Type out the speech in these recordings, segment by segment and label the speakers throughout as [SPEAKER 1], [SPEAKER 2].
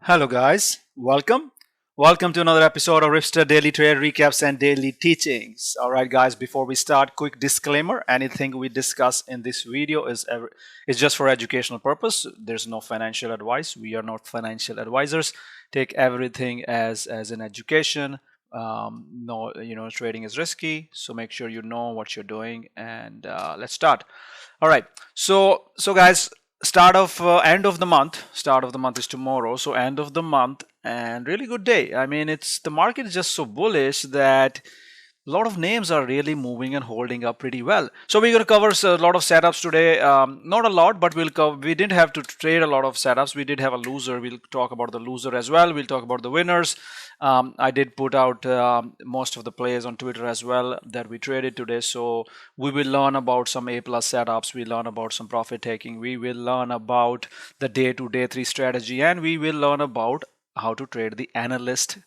[SPEAKER 1] Hello guys, welcome. Welcome to another episode of Ripster Daily Trade Recaps and Daily Teachings. Alright guys, before we start, quick disclaimer. Anything we discuss in this video is just for educational purpose. There's no financial advice. We are not financial advisors. Take everything as an education. No, trading is risky, so make sure you know what you're doing, and let's start. All right, so guys, end of the month. Start of the month is tomorrow, so end of the month, and really good day. I mean, it's the market is just so bullish that a lot of names are really moving and holding up pretty well. So we're going to cover a lot of setups today. Not a lot, but we'll cover. We didn't have to trade a lot of setups. We did have a loser. We'll talk about the loser as well. We'll talk about the winners. I did put out most of the plays on Twitter as well that we traded today. So we will learn about some A+ setups. We learn about some profit taking. We will learn about the day 2, day 3 strategy, and we will learn about how to trade the analyst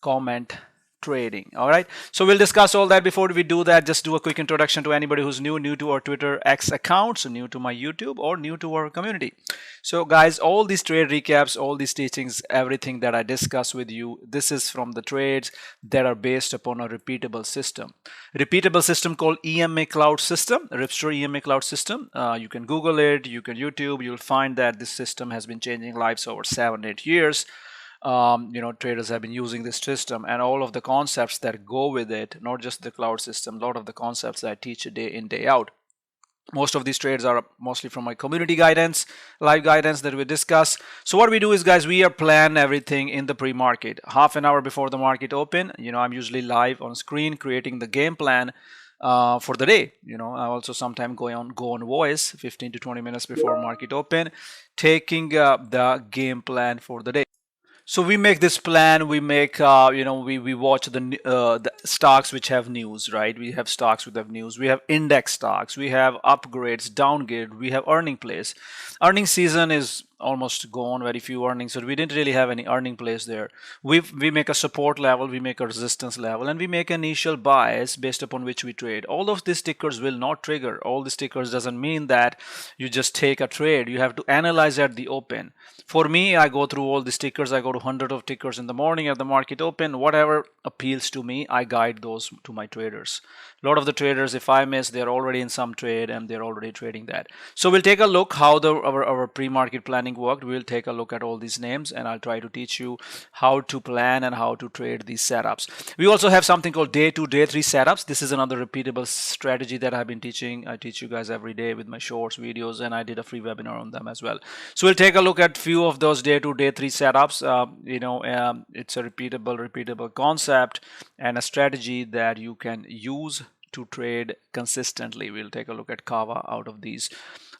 [SPEAKER 1] comment trading. All right, so we'll discuss all that. Before we do that, just do a quick introduction to anybody who's new to our Twitter X account, so new to my YouTube or new to our community. So guys, all these trade recaps, all these teachings, everything that I discuss with you, this is from the trades that are based upon a repeatable system called EMA Clouds System, Ripster EMA Clouds System. You can Google it, you can YouTube, you'll find that this system has been changing lives over 7-8 years. Traders have been using this system, and all of the concepts that go with it, not just the cloud system, a lot of the concepts that I teach day in, day out. Most of these trades are mostly from my community guidance, live guidance that we discuss. So what we do is, guys, we plan everything in the pre-market. Half an hour before the market open, I'm usually live on screen creating the game plan for the day. I also sometimes go on voice 15 to 20 minutes before market open, taking the game plan for the day. So we make this plan. We make, we watch the stocks which have news, right? We have stocks which have news. We have index stocks. We have upgrades, downgrade. We have earning plays. Earning season is almost gone. Very few earnings, so we didn't really have any earning plays there. We make a support level, we make a resistance level, and we make initial buys based upon which we trade. All of these tickers will not trigger. All these tickers doesn't mean that you just take a trade. You have to analyze at the open. For me, I go through all these tickers. I go to 100 of tickers in the morning at the market open. Whatever appeals to me, I guide those to my traders. A lot of the traders, if I miss, they're already in some trade and they're already trading that. So we'll take a look how our pre-market planning worked. We'll take a look at all these names, and I'll try to teach you how to plan and how to trade these setups. We also have something called day 2, day 3 setups. This is another repeatable strategy that I've been teaching. I teach you guys every day with my shorts videos, and I did a free webinar on them as well. So we'll take a look at few of those day 2, day 3 setups. It's a repeatable concept and a strategy that you can use to trade consistently. We'll take a look at CAVA out of these.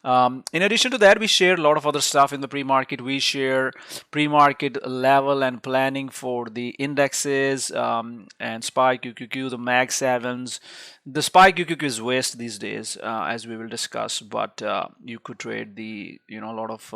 [SPEAKER 1] In addition to that, we share a lot of other stuff in the pre-market. We share pre-market level and planning for the indexes and SPY QQQ, the Mag 7s. The SPY QQQ is waste these days, as we will discuss, but you could trade the a lot of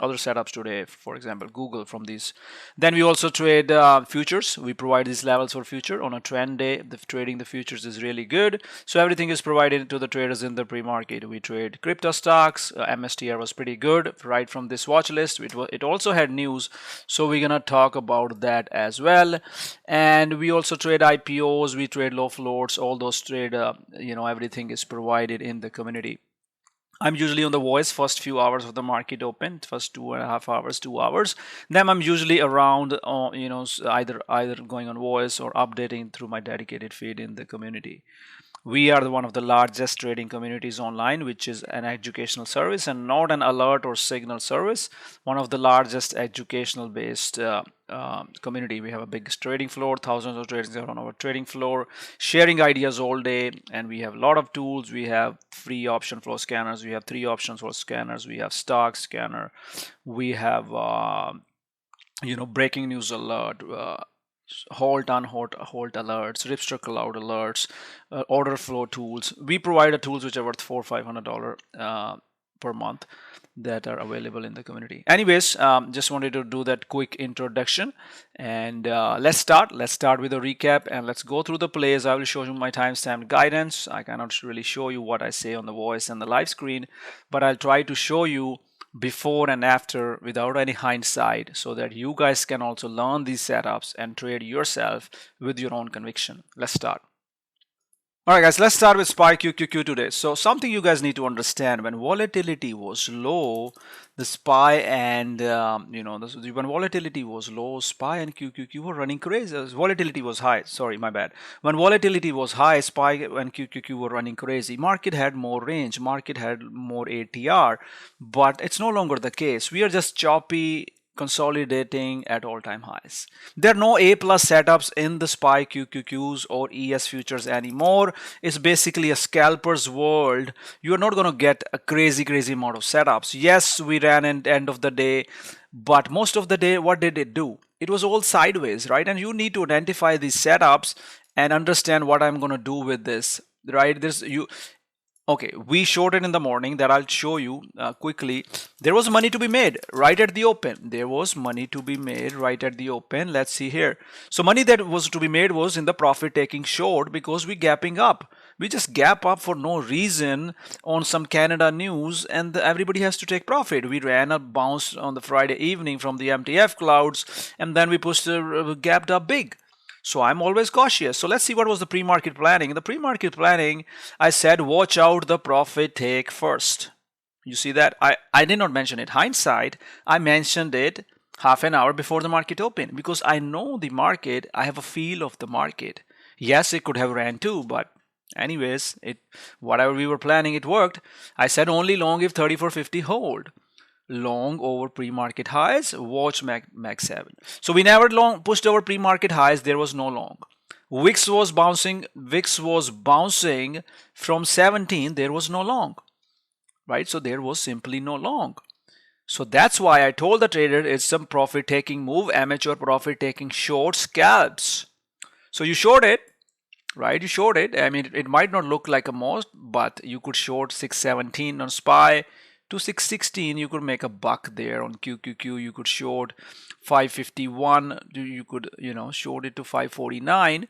[SPEAKER 1] other setups today, for example Google, from these. Then we also trade futures. We provide these levels for future on a trend day. Trading the futures is really good, so everything is provided to the traders in the pre-market. We trade crypto stocks. MSTR was pretty good right from this watch list. It also had news, so we're gonna talk about that as well. And we also trade IPOs. We trade low floats. All those trade everything is provided in the community. I'm usually on the voice first few hours of the market open, first 2.5 hours, 2 hours. Then I'm usually around, either going on voice or updating through my dedicated feed in the community. We are one of the largest trading communities online, which is an educational service and not an alert or signal service. One of the largest educational based community. We have a big trading floor, thousands of traders are on our trading floor, sharing ideas all day, and we have a lot of tools. We have free option flow scanners. We have 3 options flow scanners. We have stock scanner. We have breaking news alert. Halt alerts, Ripster cloud alerts, order flow tools. We provide tools which are worth $400 or $500 per month that are available in the community. Anyways, just wanted to do that quick introduction, and let's start with a recap, and let's go through the plays. I will show you my timestamp guidance. I cannot really show you what I say on the voice and the live screen, but I'll try to show you before and after without any hindsight, so that you guys can also learn these setups and trade yourself with your own conviction. Let's start. All right, guys, let's start with SPY QQQ today. So something you guys need to understand: when volatility was low, the SPY and when volatility was low, SPY and QQQ were running crazy. Volatility was high. Sorry, my bad. When volatility was high, SPY and QQQ were running crazy. Market had more range. Market had more ATR, but it's no longer the case. We are just choppy, consolidating at all-time highs. There are no A plus setups in the SPY QQQs or ES futures anymore. It's basically a scalper's world. You're not going to get a crazy amount of setups. Yes, we ran at the end of the day, but most of the day, what did it do? It was all sideways, right? And you need to identify these setups and understand what I'm going to do with this, right? Okay, we shorted in the morning. That I'll show you quickly. There was money to be made right at the open. There was money to be made right at the open. Let's see here. So money that was to be made was in the profit taking short, because we gapping up. We just gap up for no reason on some Canada news, and everybody has to take profit. We ran a bounce on the Friday evening from the MTF clouds, and then we pushed gapped up big. So I'm always cautious. So let's see what was the pre-market planning. In the pre-market planning, I said, watch out the profit take first. You see that? I did not mention it hindsight. I mentioned it half an hour before the market opened, because I know the market. I have a feel of the market. Yes, it could have ran too, but anyways, whatever we were planning, it worked. I said only long if 3450 hold. Long over pre-market highs, watch Mag 7. So we never long pushed over pre-market highs. There was no long. VIX was bouncing from 17. There was no long, right? So there was simply no long. So that's why I told the trader it's some profit taking move, amateur profit taking short scalps. So you short it, right? You short it. I mean, it might not look like a most, but you could short 617 on SPY. To 616, you could make a buck there. On QQQ, you could short 551. You could, short it to 549.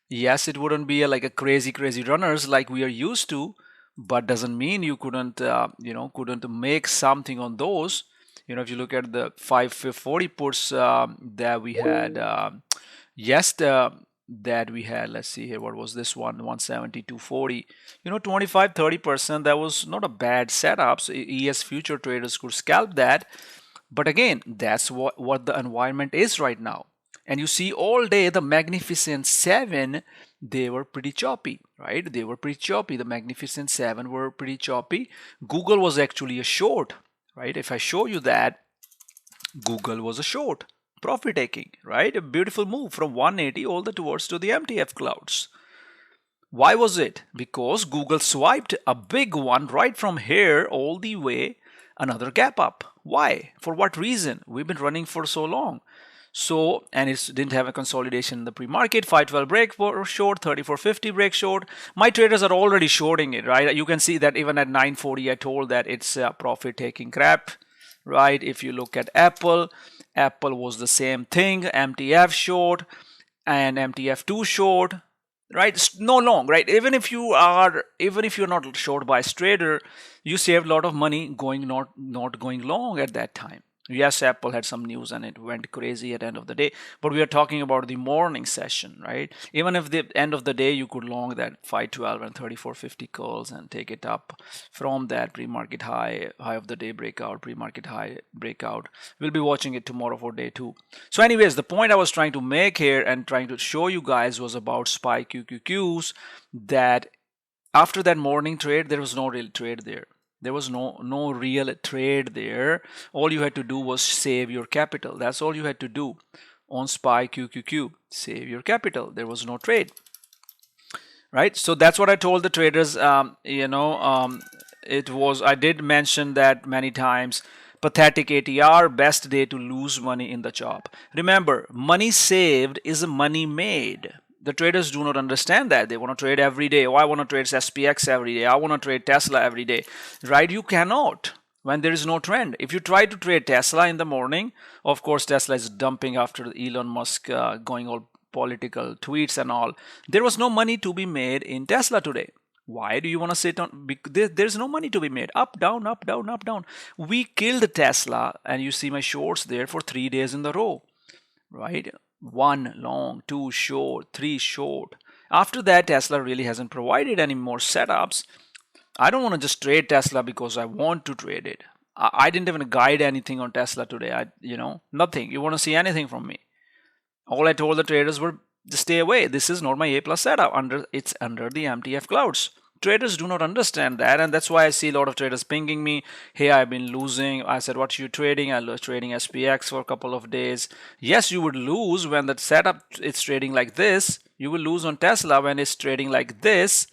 [SPEAKER 1] Yes, it wouldn't be like a crazy runners like we are used to, but doesn't mean you couldn't, couldn't make something on those. If you look at the 540 puts that we had, that we had, let's see here, what was this one? 170, 240, 25-30%. That was not a bad setup. So ES future traders could scalp that. But again, that's what the environment is right now. And you see all day the Magnificent 7, they were pretty choppy, right? They were pretty choppy. The Magnificent 7 were pretty choppy. Google was actually a short, right? If I show you that, Google was a short. Profit taking, right? A beautiful move from 180 all the towards to the MTF clouds. Why was it? Because Google swiped a big one right from here all the way, another gap up. Why? For what reason? We've been running for so long. So, and it didn't have a consolidation in the pre-market. 512 break short, 3450 break short. My traders are already shorting it, right? You can see that even at 940, I told that it's a profit taking crap, right? If you look at Apple was the same thing, MTF short and MTF2 short, right? No long, right? Even if you're not short by trader, you save a lot of money not going long at that time. Yes, Apple had some news and it went crazy at the end of the day, but we are talking about the morning session, right? Even if the end of the day you could long that 512 and 3450 calls and take it up from that pre-market high of the day breakout, pre-market high breakout. We'll be watching it tomorrow for day 2. So anyways, the point I was trying to make here and trying to show you guys was about SPY QQQs, that after that morning trade, there was no real trade there. There was no real trade there. All you had to do was save your capital. That's all you had to do on SPY QQQ. Save your capital. There was no trade, right? So that's what I told the traders. It was, I did mention that many times. Pathetic ATR, best day to lose money in the chop. Remember, money saved is money made. The traders do not understand that. They want to trade every day. Oh, I want to trade SPX every day. I want to trade Tesla every day, right? You cannot when there is no trend. If you try to trade Tesla in the morning, of course, Tesla is dumping after Elon Musk going all political tweets and all. There was no money to be made in Tesla today. Why do you want to sit on? There's no money to be made. Up, down, up, down, up, down. We killed Tesla, and you see my shorts there for 3 days in the row, right? 1 long, 2 short, 3 short. After that, Tesla really hasn't provided any more setups. I don't want to just trade Tesla because I want to trade it. I didn't even guide anything on Tesla today. Nothing. You want to see anything from me? All I told the traders were just stay away. This is not my A plus setup. It's under the MTF clouds. Traders do not understand that, and that's why I see a lot of traders pinging me. Hey, I've been losing. I said, what are you trading? I was trading SPX for a couple of days. Yes, you would lose when the setup it's trading like this. You will lose on Tesla when it's trading like this.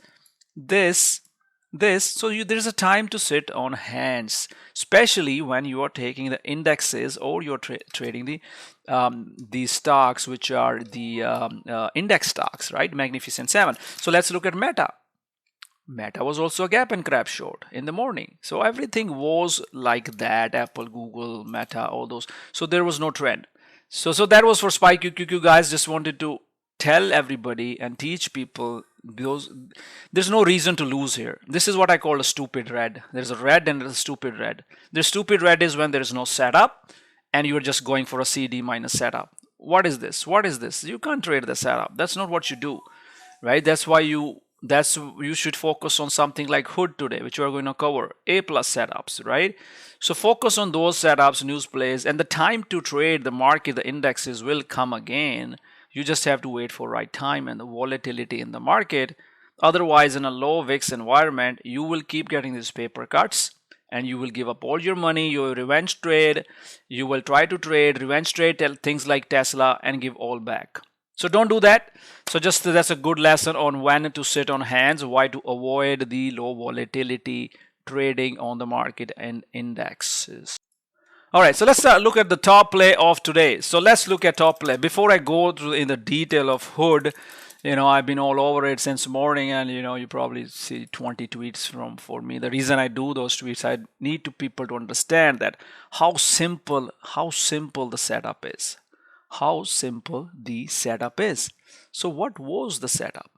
[SPEAKER 1] So there's a time to sit on hands, especially when you are taking the indexes or you're trading the stocks which are the index stocks, right? Magnificent Seven. So let's look at Meta. Meta was also a gap and crap short in the morning. So everything was like that. Apple, Google, Meta, all those. So there was no trend. So that was for SPY QQQ, guys. Just wanted to tell everybody and teach people because there's no reason to lose here. This is what I call a stupid red. There's a red and there's a stupid red. The stupid red is when there's no setup and you're just going for a CD minus setup. What is this? What is this? You can't trade the setup. That's not what you do, right? That's why you should focus on something like hood today, which we're going to cover. A plus setups, right? So focus on those setups, news plays, and the time to trade the market, the indexes will come again. You just have to wait for right time and the volatility in the market. Otherwise, in a low VIX environment, you will keep getting these paper cuts and you will give up all your money. You will revenge trade. You will try to trade, revenge trade things like Tesla and give all back. So don't do that. So just that's a good lesson on when to sit on hands, why to avoid the low volatility trading on the market and indexes. All right, so let's look at the top play of today. So let's look at top play. Before I go through in the detail of hood, I've been all over it since morning, and you probably see 20 tweets for me. The reason I do those tweets, I need people to understand that how simple the setup is. How simple the setup is. So what was the setup?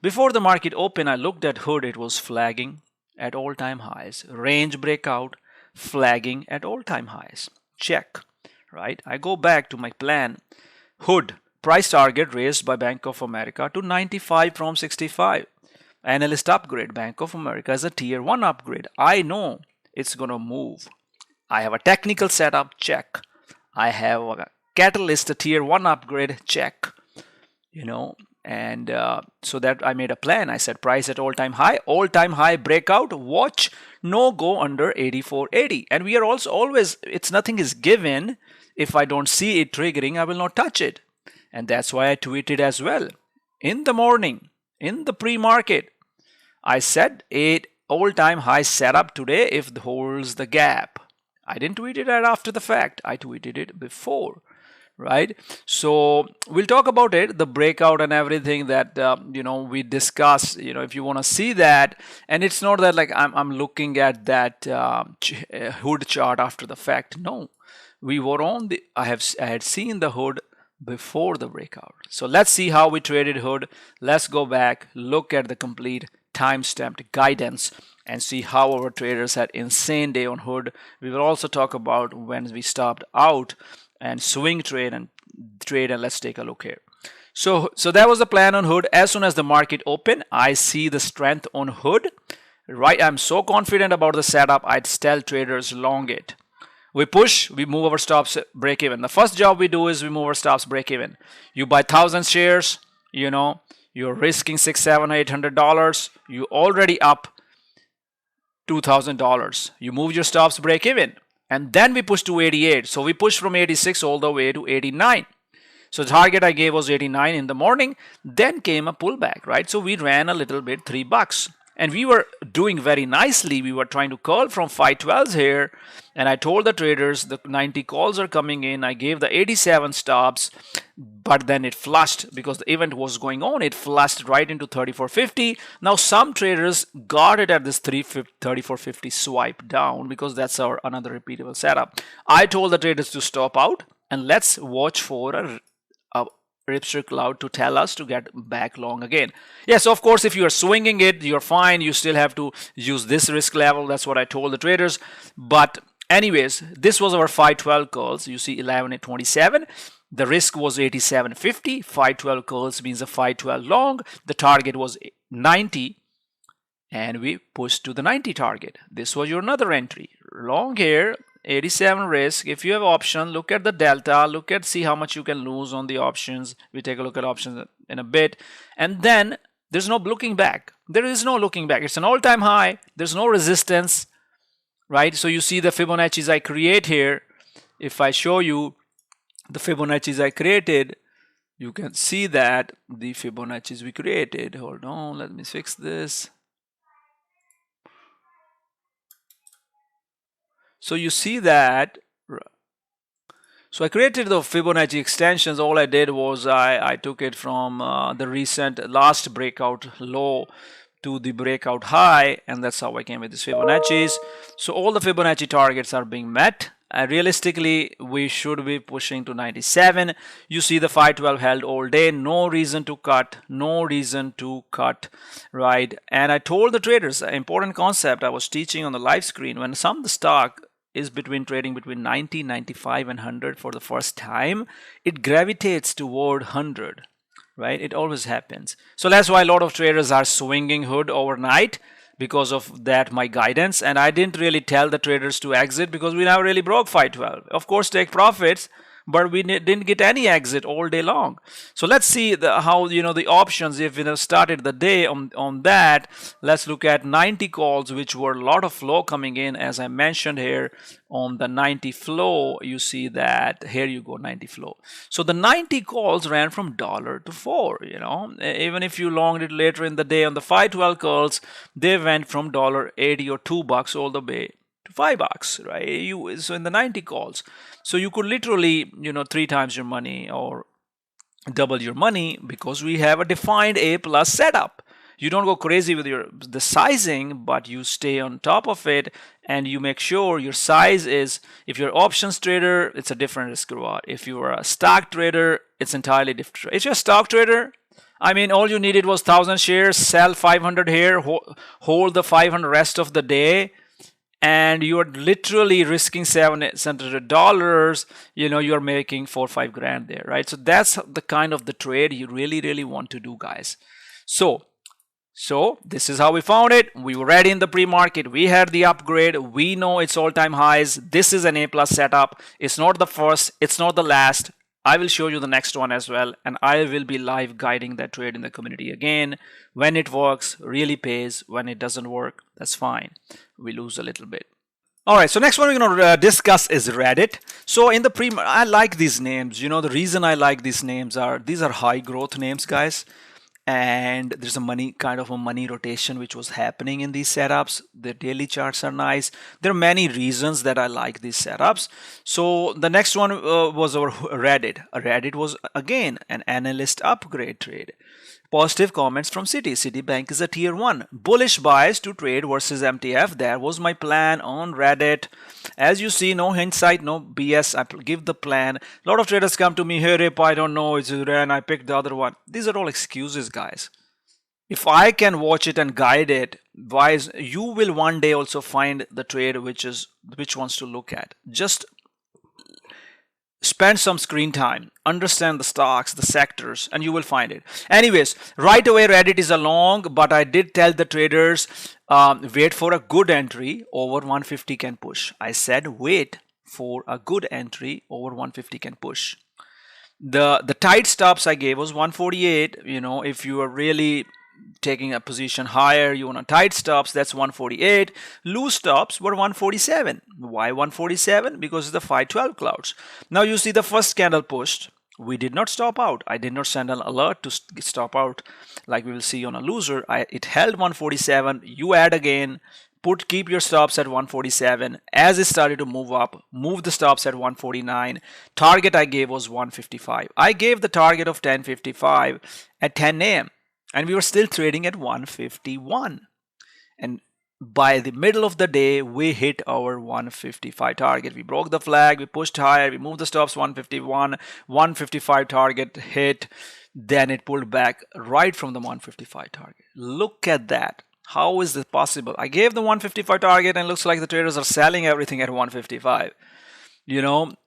[SPEAKER 1] Before the market opened, I looked at hood. It was flagging at all-time highs. Range breakout, flagging at all-time highs. Check, right? I go back to my plan. Hood, price target raised by Bank of America to 95 from 65. Analyst upgrade, Bank of America is a tier 1 upgrade. I know it's going to move. I have a technical setup, check. I have a catalyst, a tier 1 upgrade, check. And so that I made a plan. I said price at all-time high breakout, watch, no go under 84.80. And we are also always, nothing is given. If I don't see it triggering, I will not touch it. And that's why I tweeted as well. In the morning, in the pre-market, I said all-time high setup today if it holds the gap. I didn't tweet it right after the fact. I tweeted it before. Right, so we'll talk about it, the breakout and everything that we discussed. If you want to see that, and it's not that like I'm looking at that hood chart after the fact. No, we were on the. I had seen the hood before the breakout. So let's see how we traded hood. Let's go back, look at the complete time-stamped guidance, and see how our traders had insane day on hood. We will also talk about when we stopped out and swing trade and let's take a look here. So that was the plan on hood. As soon as the market opened, I see the strength on hood, right? I'm so confident about the setup, I'd tell traders long it. We push, we move our stops, break even. The first job we do is we move our stops, break even. You buy 1,000 shares, you're risking $600, $700, $800. You already up $2,000. You move your stops, break even. And then we push to 88. So we pushed from 86 all the way to 89. So the target I gave was 89 in the morning. Then came a pullback, right? So we ran a little bit, $3. And we were doing very nicely. We were trying to call from 512s here. And I told the traders the 90 calls are coming in. I gave the 87 stops. But then it flushed because the event was going on. It flushed right into 34.50. Now some traders got it at this 34.50 swipe down because that's our another repeatable setup. I told the traders to stop out and let's watch for Ripster Cloud to tell us to get back long again. Yes, of course, if you are swinging it, you're fine. You still have to use this risk level. That's what I told the traders. But anyways, this was our 512 calls. You see 11 at 27. The risk was 87.50. 512 calls means a 512 long. The target was 90. And we pushed to the 90 target. This was your another entry. Long here, 87 risk. If you have option, look at the delta, see how much you can lose on the options. We take a look at options in a bit. And then there's no looking back. There is no looking back. It's an all-time high. There's no resistance, right? So you see the Fibonacci's I create here. If I show you the Fibonacci's I created, you can see that the Fibonacci's we created. Hold on, let me fix this. So you see that, so I created the Fibonacci extensions. All I did was I took it from the recent last breakout low to the breakout high, and that's how I came with this Fibonacci's. So all the Fibonacci targets are being met. Realistically, we should be pushing to 97. You see the 512 held all day. No reason to cut. No reason to cut, right? And I told the traders, an important concept I was teaching on the live screen, when some of the stock is trading between 90, 95 and 100 for the first time, it gravitates toward 100, right? It always happens. So that's why a lot of traders are swinging hood overnight, because of that my guidance. And I didn't really tell the traders to exit because we never really broke 512. Of course, take profits, but we didn't get any exit all day long. So let's see how the options, if we have started the day on that. Let's look at 90 calls, which were a lot of flow coming in, as I mentioned here on the 90 flow. You see that here you go, 90 flow. So the 90 calls ran from $1 to $4. Even if you longed it later in the day on the 512 calls, they went from $1.80 or $2 all the way to $5, right? So in the 90 calls, so you could literally 3 times your money or double your money, because we have a defined A+ setup. You don't go crazy with the sizing, but you stay on top of it, and you make sure your size is, if you're options trader, it's a different risk reward. If you are a stock trader, it's entirely different. If you're a stock trader, I mean, all you needed was 1,000 shares, sell 500 here, hold the 500 rest of the day, and you are literally risking $700. You're making 4 or 5 grand there, right? So that's the kind of the trade you really want to do, guys. So this is how we found it. We were ready in the pre-market. We had the upgrade. We know it's all-time highs. This is an A+ setup. It's not the first. It's not the last. I will show you the next one as well, and I will be live guiding that trade in the community again. When it works, really pays. When it doesn't work, that's fine. We lose a little bit. All right, so next one we're going to discuss is Reddit. So in the I like these names. The reason I like these names these are high growth names, guys. And there's a money rotation which was happening in these setups. The daily charts are nice. There are many reasons that I like these setups. So the next one was our Reddit. Reddit was again an analyst upgrade trade. Positive comments from Citi. Citibank is a tier 1. Bullish bias to trade versus MTF. That was my plan on Reddit. As you see, no hindsight, no BS. I give the plan. A lot of traders come to me, hey Rip, I don't know, it's ran, I picked the other one. These are all excuses, guys. If I can watch it and guide it, you will one day also find the trade which ones to look at. Just spend some screen time, understand the stocks, the sectors, and you will find it. Anyways, right away Reddit is a long, but I did tell the traders, wait for a good entry over 150 can push. I said wait for a good entry over 150 can push. The tight stops I gave was 148. If you are really taking a position higher, you want a tight stops, that's 148. Loose stops were 147. Why 147? Because of the 512 clouds. Now you see the first candle pushed. We did not stop out. I did not send an alert to stop out like we will see on a loser. It held 147. You add again. Keep your stops at 147. As it started to move up, move the stops at 149. Target I gave was 155. I gave the target of 1055 at 10 a.m. and we were still trading at 151. And by the middle of the day, we hit our 155 target. We broke the flag, we pushed higher, we moved the stops 151, 155 target hit, then it pulled back right from the 155 target. Look at that. How is this possible? I gave the 155 target and it looks like the traders are selling everything at 155.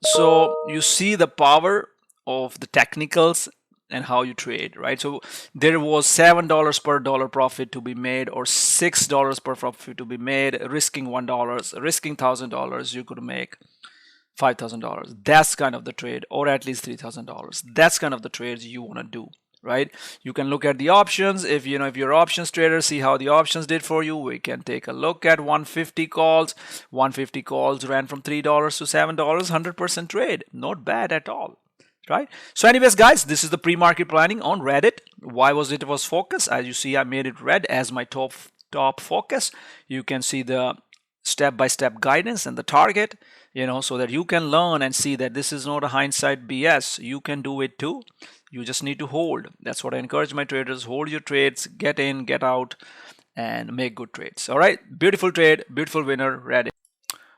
[SPEAKER 1] So you see the power of the technicals and how you trade, right? So there was $7 per dollar profit to be made, or $6 per profit to be made, risking $1, risking $1,000, you could make $5,000. That's kind of the trade, or at least $3,000. That's kind of the trades you want to do, right? You can look at the options. If you're options trader, see how the options did for you. We can take a look at 150 calls. 150 calls ran from $3 to $7, 100% trade. Not bad at all, right? So anyways, guys, this is the pre-market planning on Reddit. Why was it was focus? As you see, I made it red as my top focus. You can see the step-by-step guidance and the target, so that you can learn and see that this is not a hindsight BS. You can do it too. You just need to hold. That's what I encourage my traders. Hold your trades, get in, get out, and make good trades. All right, beautiful trade, beautiful winner, Reddit.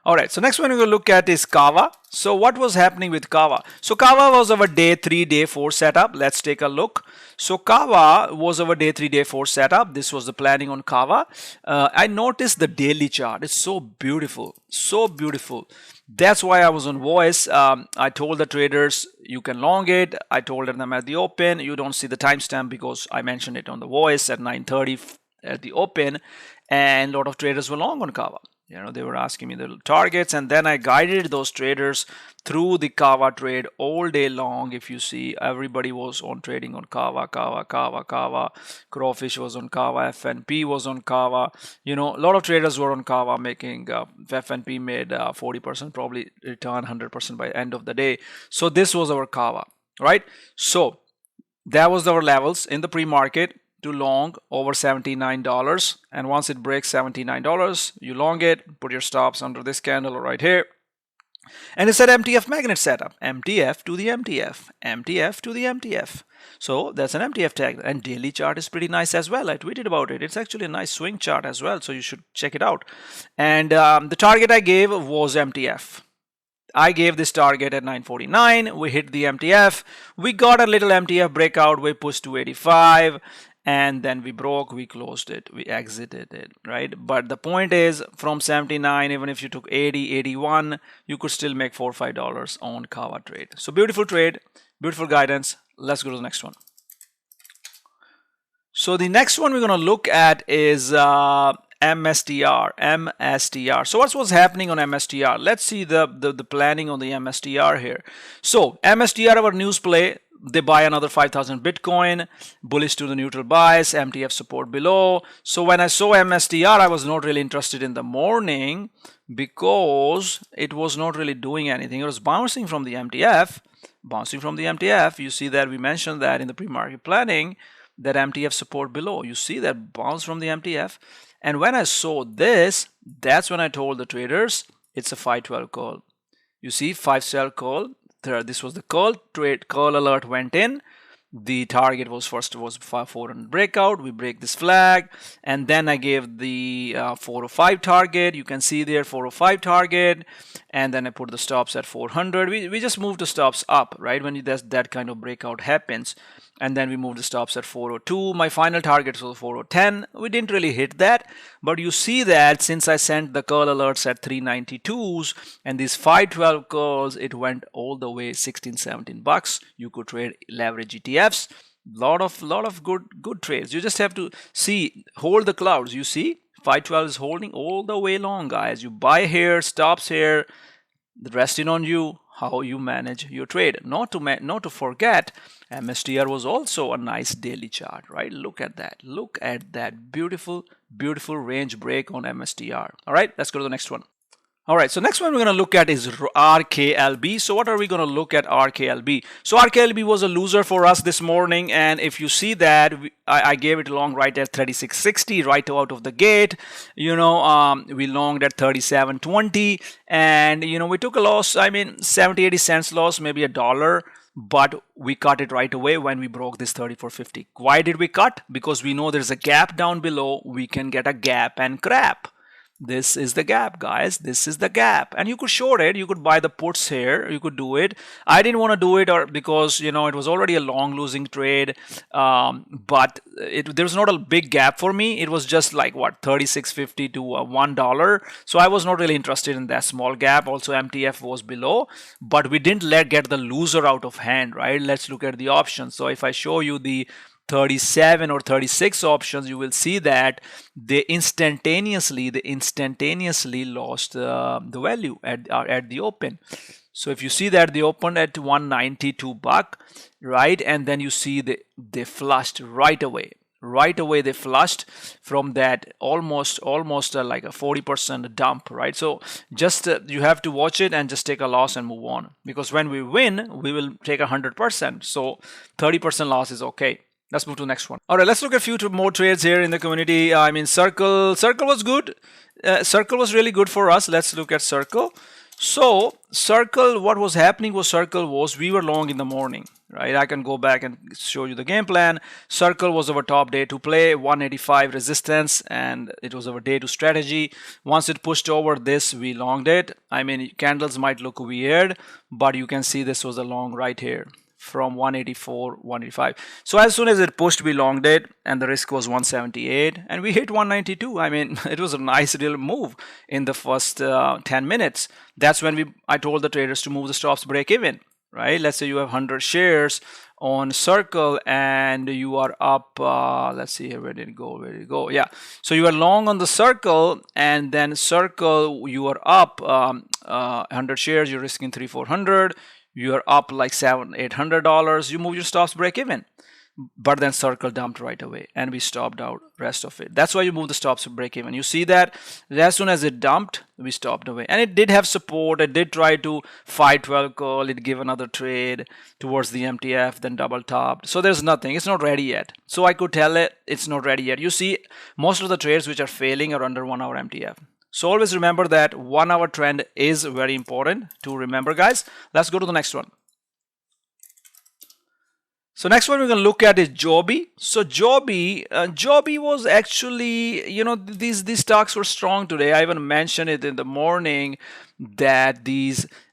[SPEAKER 1] All right, so next one we're going to look at is CAVA. So what was happening with CAVA? So CAVA was our day 3, day 4 setup. Let's take a look. So CAVA was our day 3, day 4 setup. This was the planning on CAVA. I noticed the daily chart. It's so beautiful, so beautiful. That's why I was on voice. I told the traders you can long it. I told them at the open. You don't see the timestamp because I mentioned it on the voice at 9:30 at the open, and a lot of traders were long on CAVA. They were asking me the targets, and then I guided those traders through the CAVA trade all day long. If you see, everybody was on trading on CAVA, CAVA, CAVA, CAVA. Crawfish was on CAVA, FNP was on CAVA. A lot of traders were on CAVA making, FNP made 40%, probably return 100% by end of the day. So this was our CAVA, right? So that was our levels in the pre-market. To long over $79, and once it breaks $79, you long it, put your stops under this candle right here, and it's an MTF magnet setup. MTF to the MTF, MTF to the MTF. So that's an MTF tag, and daily chart is pretty nice as well. I tweeted about it. It's actually a nice swing chart as well, so you should check it out. And the target I gave was MTF. I gave this target at 949. We hit the MTF. We got a little MTF breakout. We pushed to 85. And then we broke, we closed it, we exited it, right? But the point is, from 79, even if you took 80, 81, you could still make $4 or $5 on CAVA trade. So beautiful trade, beautiful guidance. Let's go to the next one. So the next one we're going to look at is MSTR. So what was happening on MSTR? Let's see the planning on the MSTR here. So MSTR, our news play. They buy another 5,000 Bitcoin, bullish to the neutral bias, MTF support below. So when I saw MSTR, I was not really interested in the morning because it was not really doing anything. It was bouncing from the MTF, You see that we mentioned that in the pre-market planning, that MTF support below. You see that bounce from the MTF. And when I saw this, that's when I told the traders, it's a 512 call. You see, 512 call. This was the call trade. Call alert went in. The target was 400 breakout. We break this flag, and then I gave the 405 target. You can see there 405 target, and then I put the stops at 400. We just moved the stops up, right? When that kind of breakout happens, and then we moved the stops at 402. My final target was 4010. We didn't really hit that, but you see that since I sent the call alerts at 392s and these 512 calls, it went all the way 16-17 bucks. You could trade leverage ETFs. Lot of good trades. You just have to see, hold the clouds. You see 512 is holding all the way long, guys. You buy here, stops here, the rest in on you, how you manage your trade. Not to forget, MSTR was also a nice daily chart, right? Look at that. Look at that beautiful range break on MSTR. All right, let's go to the next one. All right, so next one we're going to look at is RKLB. So what are we going to look at RKLB? So RKLB was a loser for us this morning, and if you see that, I gave it long right at 36.60 right out of the gate. We longed at 37.20, and we took a loss. 70-80 cents loss, maybe $1. But we cut it right away when we broke this 34.50. Why did we cut? Because we know there's a gap down below. We can get a gap and crap. This is the gap, guys. This is the gap, and you could short it. You could buy the puts here. You could do it. I didn't want to do it, or because it was already a long losing trade. But there was not a big gap for me. It was just like what, 36.50 to $1. So I was not really interested in that small gap. Also, MTF was below, but we didn't get the loser out of hand, right? Let's look at the options. So if I show you the 37 or 36 options, you will see that they instantaneously lost the value at the open. So if you see that they opened at $192, right, and then you see they flushed right away. Right away they flushed from that almost like a 40% dump, right? So just you have to watch it and just take a loss and move on, because when we win we will take 100%. So 30% loss is okay. Let's move to the next one. All right, let's look at a few more trades here in the community. I mean, Circle was good. Circle was really good for us. Let's look at Circle. So Circle, what was happening was we were long in the morning, right? I can go back and show you the game plan. Circle was our top day to play, 185 resistance, and it was our day to strategy. Once it pushed over this, we longed it. I mean, candles might look weird, but you can see this was a long right here from 184, 185. So as soon as it pushed, we longed it, and the risk was 178, and we hit 192. I mean, it was a nice little move in the first 10 minutes. That's when I told the traders to move the stops break even, right? Let's say you have 100 shares on Circle and you are up, let's see here, where did it go? Yeah, so you are long on the Circle, and then Circle you are up 100 shares, you're risking 300-400. You're up like $700-800. You move your stops break even, but then Circle dumped right away, and we stopped out rest of it. That's why you move the stops break even. You see that as soon as it dumped, we stopped away, and it did have support. It did try to 512 call. It gave another trade towards the MTF, then double topped. So there's nothing. It's not ready yet. So I could tell it it's not ready yet. You see, most of the trades which are failing are under 1 hour MTF. So always remember that 1 hour trend is very important to remember, guys. Let's go to the next one. So next one we're going to look at is JOBY. So JOBY was actually, these stocks were strong today. I even mentioned it in the morning that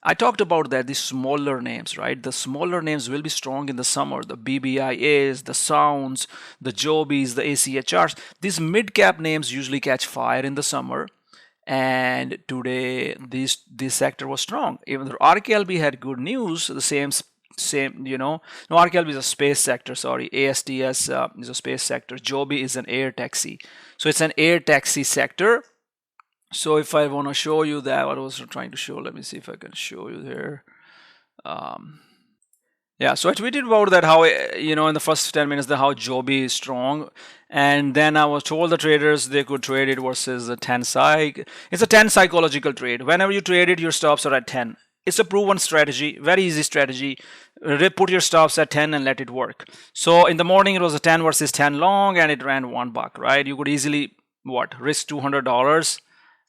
[SPEAKER 1] I talked about that, these smaller names, right? The smaller names will be strong in the summer. The BBIAs, the Sounds, the JOBYs, the ACHRs. These mid-cap names usually catch fire in the summer. And today this sector was strong. Even though RKLB had good news, the same no, RKLB is a space sector, sorry. ASTS is a space sector. JOBY is an air taxi. So it's an air taxi sector. So if I want to show you that, what I was trying to show, let me see if I can show you there. Yeah, so I tweeted about that, how, in the first 10 minutes, how JOBY is strong. And then I was told the traders they could trade it versus a 10 psych. It's a 10 psychological trade. Whenever you trade it, your stops are at 10. It's a proven strategy, very easy strategy. Put your stops at 10 and let it work. So in the morning, it was a 10 versus 10 long, and it ran $1, right? You could easily, risk $200.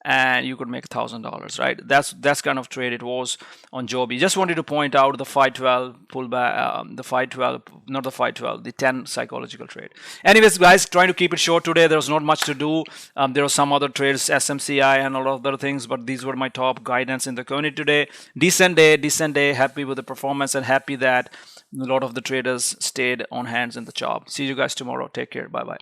[SPEAKER 1] And you could make $1,000, right? That's kind of trade it was on JOBY. Just wanted to point out the 512 pullback, the 10 psychological trade. Anyways, guys, trying to keep it short today. There was not much to do. There were some other trades, SMCI and a lot of other things, but these were my top guidance in the community today. Decent day. Happy with the performance and happy that a lot of the traders stayed on hands in the job. See you guys tomorrow. Take care. Bye-bye.